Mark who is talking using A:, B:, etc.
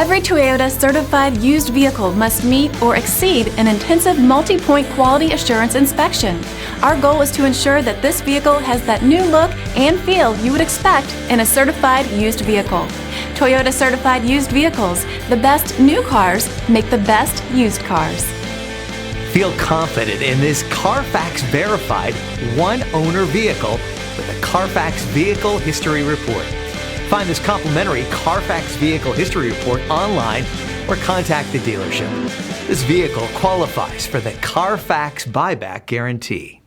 A: Every Toyota certified used vehicle must meet or exceed an intensive multi-point quality assurance inspection. Our goal is to ensure that this vehicle has that new look and feel you would expect in a certified used vehicle. Toyota certified used vehicles, the best new cars make the best used cars.
B: Feel confident in this Carfax verified one-owner vehicle with a Carfax Vehicle History Report. Find this complimentary Carfax Vehicle History Report online or contact the dealership. This vehicle qualifies for the Carfax Buyback Guarantee.